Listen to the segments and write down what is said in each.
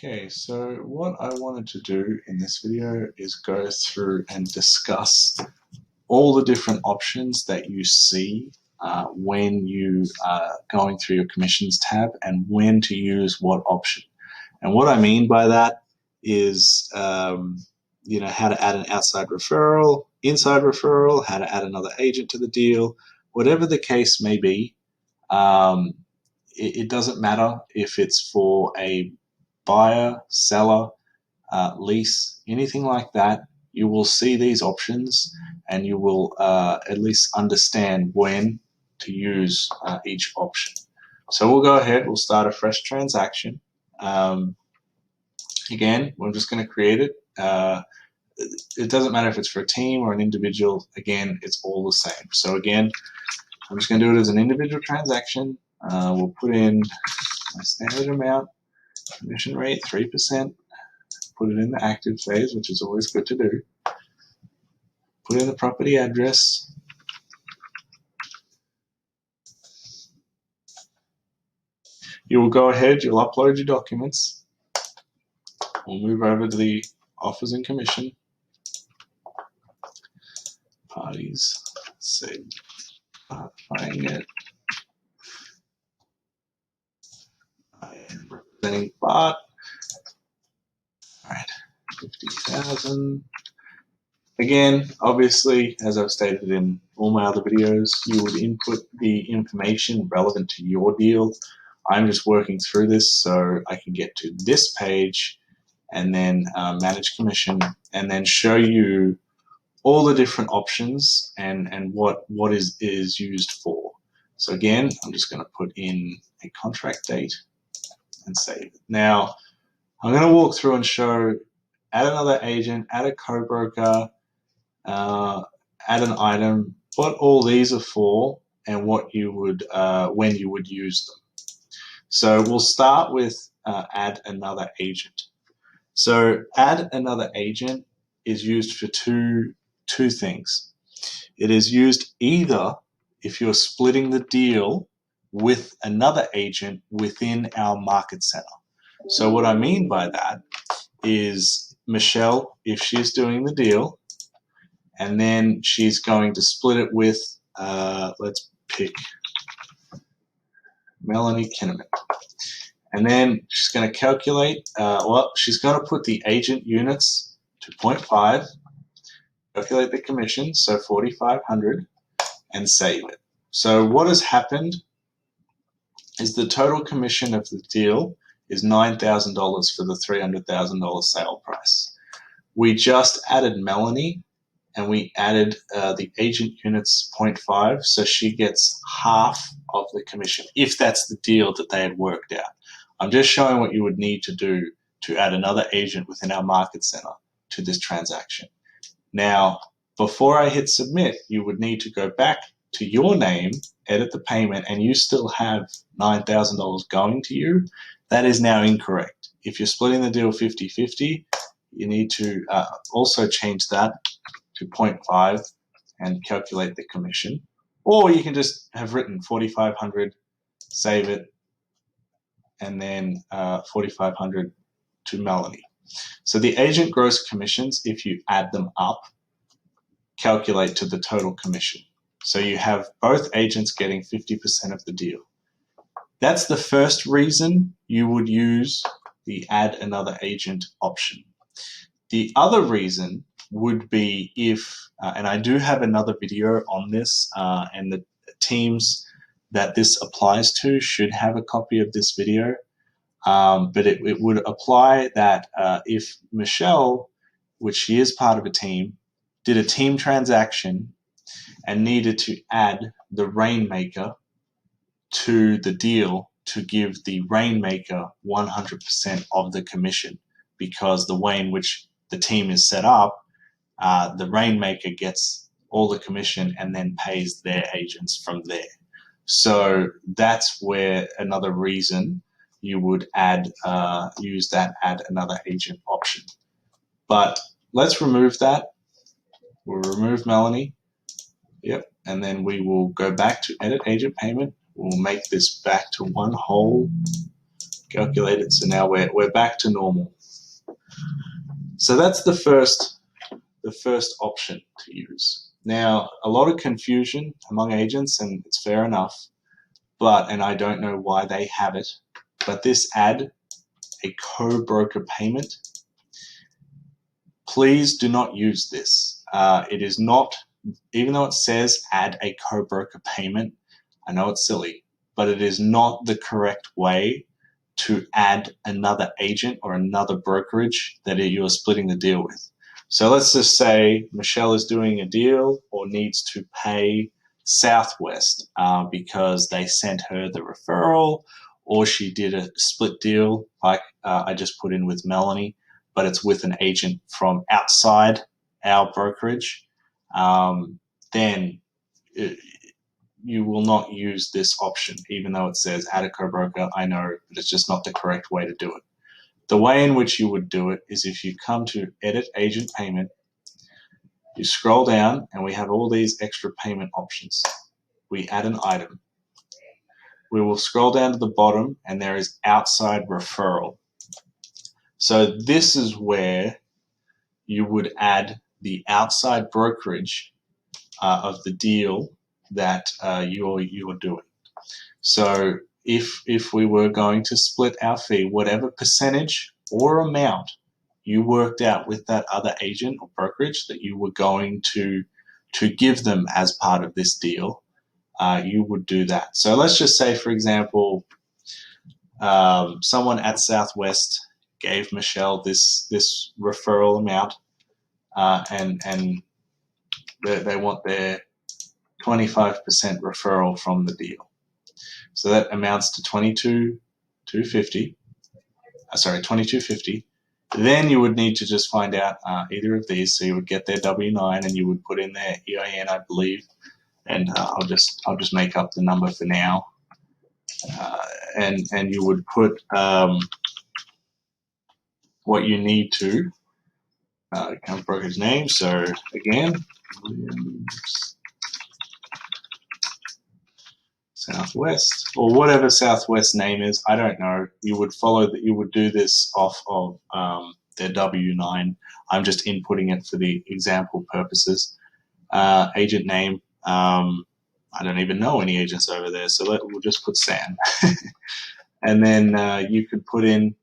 Okay, so what I wanted to do in this video is go through and discuss all the different options that you see when you are going through your commissions tab and when to use what option. And what I mean by that is, how to add an outside referral, inside referral, how to add another agent to the deal, whatever the case may be. It doesn't matter if it's for a buyer, seller, lease, anything like that. You will see these options and you will at least understand when to use each option. So we'll go ahead, we'll start a fresh transaction. Again, we're just going to create it. It doesn't matter if it's for a team or an individual. Again, it's all the same. So again, I'm just going to do it as an individual transaction. We'll put in my standard amount, commission rate 3%, put it in the active phase, which is always good to do. Put in the property address. You will go ahead, you'll upload your documents. We'll move over to the offers and commission. Parties, say, buying it. I am representing Bart. All right, 50,000. Again, obviously, as I've stated in all my other videos, you would input the information relevant to your deal. I'm just working through this so I can get to this page and then manage commission and then show you all the different options and what is used for. So again, I'm just going to put in a contract date and save it. Now, I'm going to walk through and show add another agent, add a co-broker, add an item, what all these are for and what you would when you would use them. So we'll start with add another agent. So add another agent is used for two things. It is used either if you're splitting the deal with another agent within our market center. So what I mean by that is Michelle, if she's doing the deal, and then she's going to split it with, let's pick Melanie Kinnaman. And then she's going to calculate, she's going to put the agent units to 0.5, calculate the commission, so 4,500, and save it. So what has happened is the total commission of the deal is $9,000 for the $300,000 sale price. We just added Melanie and we added the agent units 0.5, so she gets half of the commission, if that's the deal that they had worked out. I'm just showing what you would need to do to add another agent within our market center to this transaction. Now, before I hit submit, you would need to go back to your name, edit the payment, and you still have $9,000 going to you. That is now incorrect. If you're splitting the deal 50-50, you need to also change that to 0.5 and calculate the commission. Or you can just have written 4,500, save it, and then 4,500 to Melanie. So the agent gross commissions, if you add them up, calculate to the total commission. So you have both agents getting 50% of the deal. That's the first reason you would use the add another agent option. The other reason would be if, and I do have another video on this, and the teams that this applies to should have a copy of this video, but it would apply that if Michelle, which she is part of a team, did a team transaction and needed to add the Rainmaker to the deal to give the Rainmaker 100% of the commission, because the way in which the team is set up, the Rainmaker gets all the commission and then pays their agents from there. So that's where another reason you would use that add another agent option. But let's remove that. We'll remove Melanie. Yep, and then we will go back to edit agent payment. We'll make this back to one whole calculated. So now we're back to normal. So that's the first option to use. Now, a lot of confusion among agents, and it's fair enough, and I don't know why they have it, but this add a co-broker payment, please do not use this. It is not, even though it says add a co-broker payment, I know it's silly, but it is not the correct way to add another agent or another brokerage that you are splitting the deal with. So let's just say Michelle is doing a deal or needs to pay Southwest because they sent her the referral, or she did a split deal like I just put in with Melanie, but it's with an agent from outside our brokerage. Then you will not use this option, even though it says add a co-broker. I know, but it's just not the correct way to do it. The way in which you would do it is if you come to edit agent payment, you scroll down and we have all these extra payment options. We add an item. We will scroll down to the bottom and there is outside referral. So this is where you would add the outside brokerage of the deal that you are doing. So if we were going to split our fee, whatever percentage or amount you worked out with that other agent or brokerage that you were going to give them as part of this deal, you would do that. So let's just say, for example, someone at Southwest gave Michelle this referral amount, and they want their 25% referral from the deal. So that amounts to $22.50. Then you would need to just find out either of these. So you would get their W-9 and you would put in their EIN, I believe, and I'll just make up the number for now. And you would put what you need to account broker's name. So again, Williams Southwest, or whatever Southwest name is, I don't know. You would you would do this off of their W-9. I'm just inputting it for the example purposes. Agent name, I don't even know any agents over there, so we'll just put Sam. And then you could put in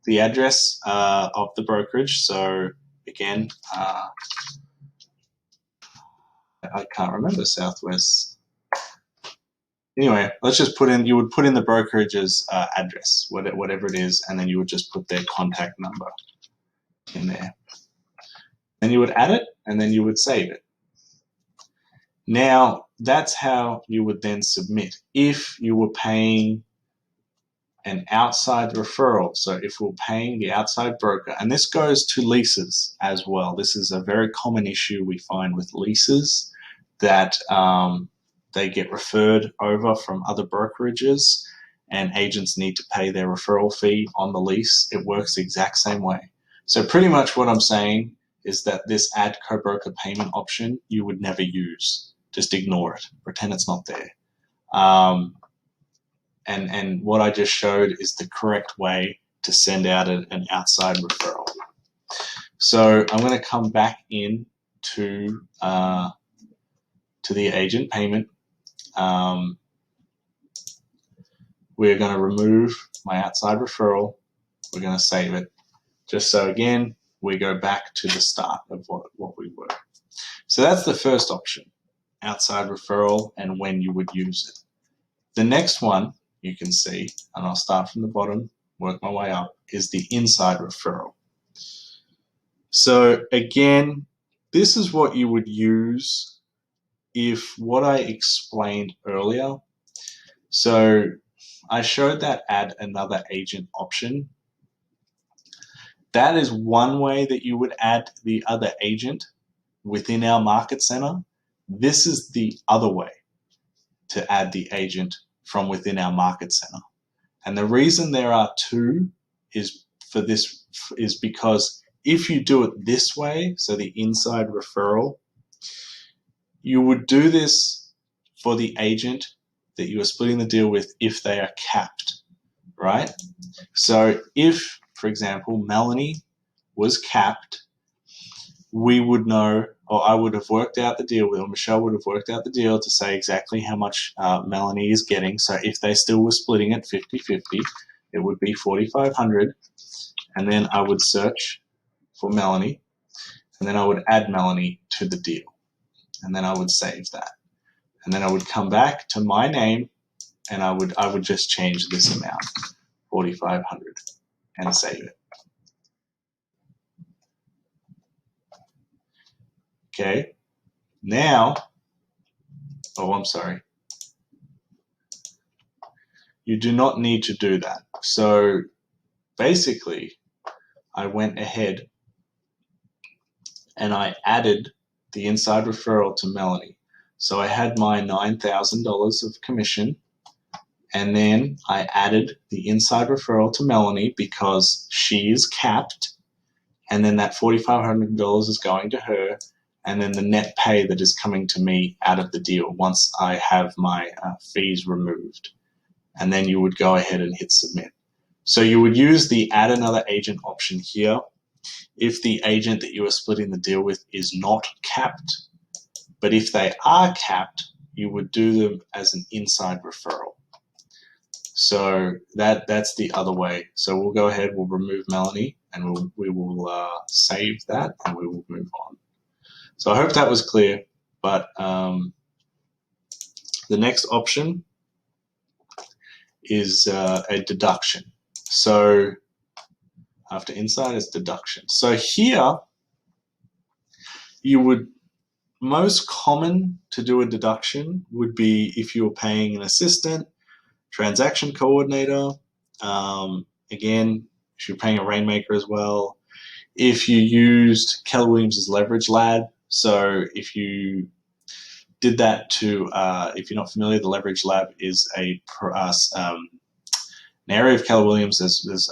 the address of the brokerage. So again, I can't remember Southwest. Anyway, let's just you would put in the brokerage's address, whatever it is, and then you would just put their contact number in there. Then you would add it, and then you would save it. Now, that's how you would then submit. If you were paying an outside referral, so if we're paying the outside broker, and this goes to leases as well. This is a very common issue we find with leases, that they get referred over from other brokerages and agents need to pay their referral fee on the lease. It works the exact same way. So pretty much what I'm saying is that this add co-broker payment option you would never use. Just ignore it. Pretend it's not there. And what I just showed is the correct way to send out an outside referral. So I'm going to come back in to the agent payment. We're going to remove my outside referral. We're going to save it. Just so again, we go back to the start of what we were. So that's the first option, outside referral and when you would use it. The next one you can see, and I'll start from the bottom, work my way up, is the inside referral. So again, this is what you would use if what I explained earlier. So I showed that add another agent option. That is one way that you would add the other agent within our market center. This is the other way to add the agent from within our market center. And the reason there are two is because if you do it this way, so the inside referral, you would do this for the agent that you are splitting the deal with if they are capped, right? So if, for example, Melanie was capped, we would know, or I would have worked out the deal with, or Michelle would have worked out the deal to say exactly how much Melanie is getting. So if they still were splitting it 50-50, it would be $4,500. And then I would search for Melanie, and then I would add Melanie to the deal. And then I would save that. And then I would come back to my name, and I would just change this amount, 4,500, and save it. Okay. Now, oh, I'm sorry. You do not need to do that. So basically, I went ahead and I added the inside referral to Melanie. So I had my $9,000 of commission, and then I added the inside referral to Melanie because she is capped, and then that $4,500 is going to her, and then the net pay that is coming to me out of the deal once I have my fees removed. And then you would go ahead and hit submit. So you would use the add another agent option here if the agent that you are splitting the deal with is not capped. But if they are capped, you would do them as an inside referral. So that's the other way. So we'll go ahead, we'll remove Melanie, and we will save that, and we will move on. So I hope that was clear, but the next option is a deduction. So after inside is deduction. So here you would, most common to do a deduction would be if you were paying an assistant, transaction coordinator, again, if you're paying a rainmaker as well. If you used Keller Williams' Leverage Lab, so if you did that to, if you're not familiar, the Leverage Lab is an area of Keller Williams. There's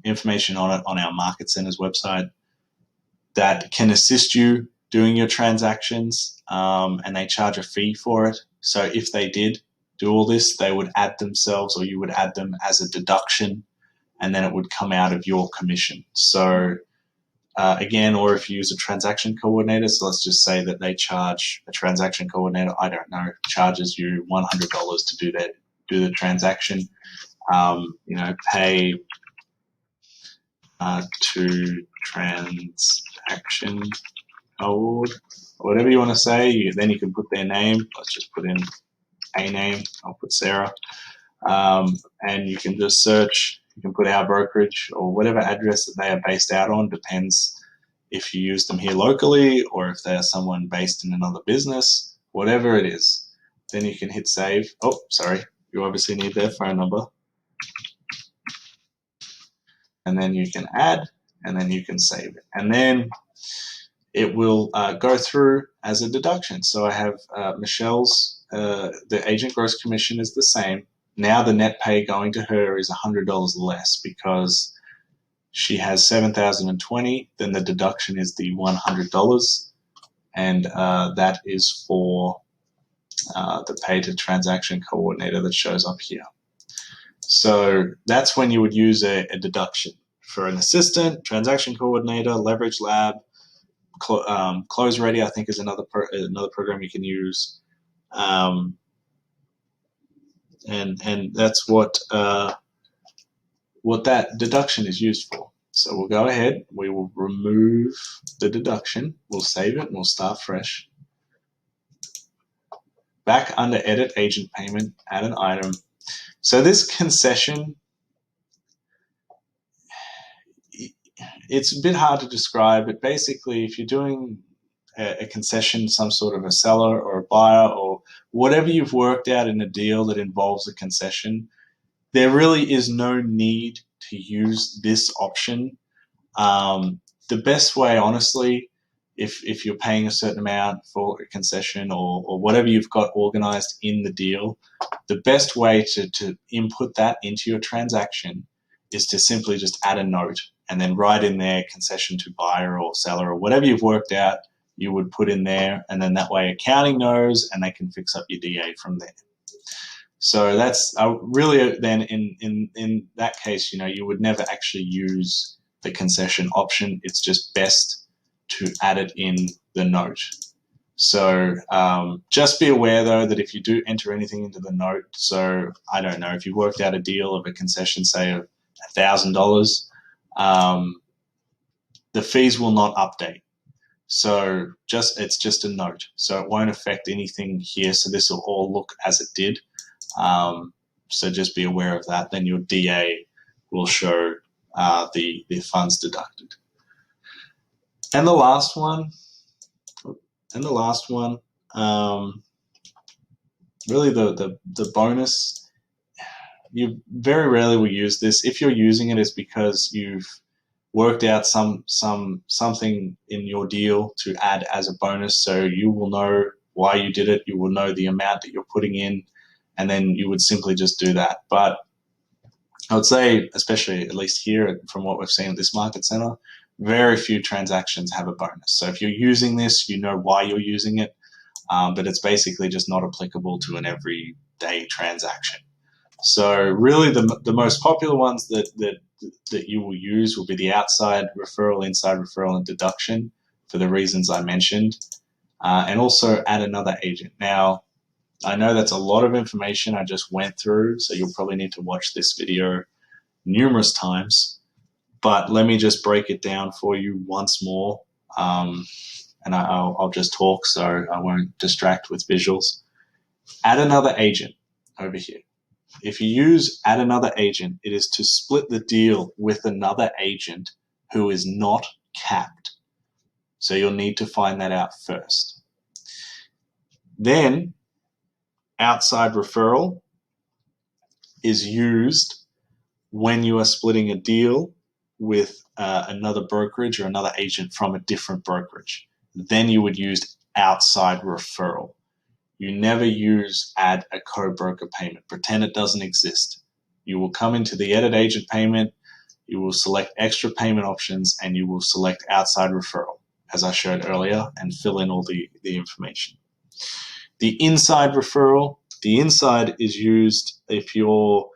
information on it on our Market Centers website that can assist you doing your transactions, and they charge a fee for it. So if they did do all this, they would add themselves, or you would add them as a deduction, and then it would come out of your commission. So again, or if you use a transaction coordinator, so let's just say that they charge a transaction coordinator, I don't know, charges you $100 to do the transaction. Pay to transaction code, whatever you want to say. Then you can put their name. Let's just put in a name. I'll put Sarah. And you can just search. You can put our brokerage or whatever address that they are based out on. Depends if you use them here locally or if they are someone based in another business, whatever it is. Then you can hit save. Oh, sorry. You obviously need their phone number. And then you can add, and then you can save it. And then it will go through as a deduction. So I have Michelle's, the agent gross commission is the same. Now the net pay going to her is $100 less because she has $7,020. Then the deduction is the $100, and that is for the pay to transaction coordinator that shows up here. So that's when you would use a deduction for an assistant, transaction coordinator, Leverage Lab, Close Ready, I think, is another program you can use, and that's what that deduction is used for. So we'll go ahead, we will remove the deduction, we'll save it, and we'll start fresh. Back under Edit Agent Payment, add an item. So this concession, it's a bit hard to describe, but basically if you're doing a concession, some sort of a seller or a buyer or whatever you've worked out in a deal that involves a concession, there really is no need to use this option. The best way, honestly, if you're paying a certain amount for a concession or whatever you've got organized in the deal, the best way to input that into your transaction is to simply just add a note and then write in there concession to buyer or seller or whatever you've worked out, you would put in there, and then that way accounting knows and they can fix up your DA from there. So that's really then in that case, you would never actually use the concession option. It's just best to add it in the note. So just be aware though that if you do enter anything into the note, so I don't know, if you worked out a deal of a concession, say of $1,000, the fees will not update. So it's just a note. So it won't affect anything here. So this will all look as it did. So just be aware of that. Then your DA will show the funds deducted. And the last one, really the bonus, you very rarely will use this. If you're using it, it's because you've worked out something in your deal to add as a bonus, so you will know why you did it, you will know the amount that you're putting in, and then you would simply just do that. But I would say, especially at least here from what we've seen at this market center, very few transactions have a bonus. So if you're using this, you know why you're using it, but it's basically just not applicable to an everyday transaction. So really the most popular ones that you will use will be the outside referral, inside referral, and deduction for the reasons I mentioned, and also add another agent. Now, I know that's a lot of information I just went through, so you'll probably need to watch this video numerous times, but let me just break it down for you once more, and I'll just talk so I won't distract with visuals. Add another agent over here. If you use add another agent, it is to split the deal with another agent who is not capped. So you'll need to find that out first. Then outside referral is used when you are splitting a deal with another brokerage or another agent from a different brokerage. Then you would use outside referral. You never use add a co-broker payment. Pretend it doesn't exist. You will come into the edit agent payment, you will select extra payment options, and you will select outside referral, as I showed earlier, and fill in all the information. The inside referral, the inside is used if you're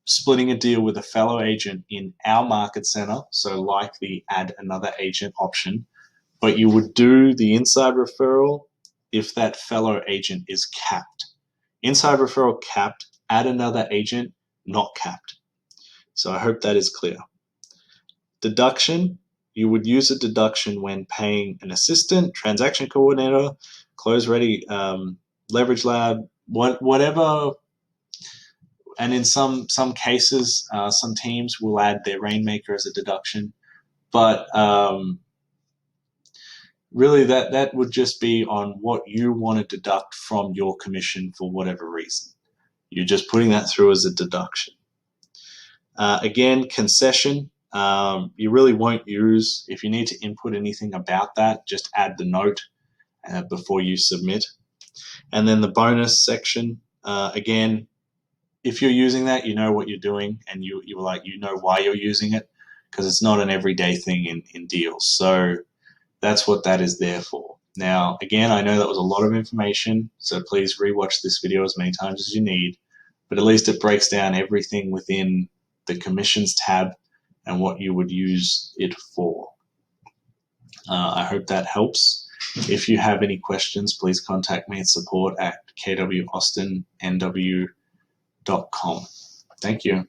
splitting a deal with a fellow agent in our market center, so like the add another agent option, but you would do the inside referral if that fellow agent is capped. Inside referral capped, add another agent not capped. So I hope that is clear. Deduction, you would use a deduction when paying an assistant, transaction coordinator, close ready, leverage lab, whatever. And in some cases, some teams will add their rainmaker as a deduction, but really that would just be on what you want to deduct from your commission for whatever reason. You're just putting that through as a deduction. Again, concession, you really won't use. If you need to input anything about that, just add the note before you submit. And then the bonus section, again, if you're using that, you know what you're doing, and you know why you're using it, because it's not an everyday thing in deals. So that's what that is there for. Now, again, I know that was a lot of information, so please rewatch this video as many times as you need, but at least it breaks down everything within the commissions tab and what you would use it for. I hope that helps. If you have any questions, please contact me at support@kwaustonnw.com. Thank you.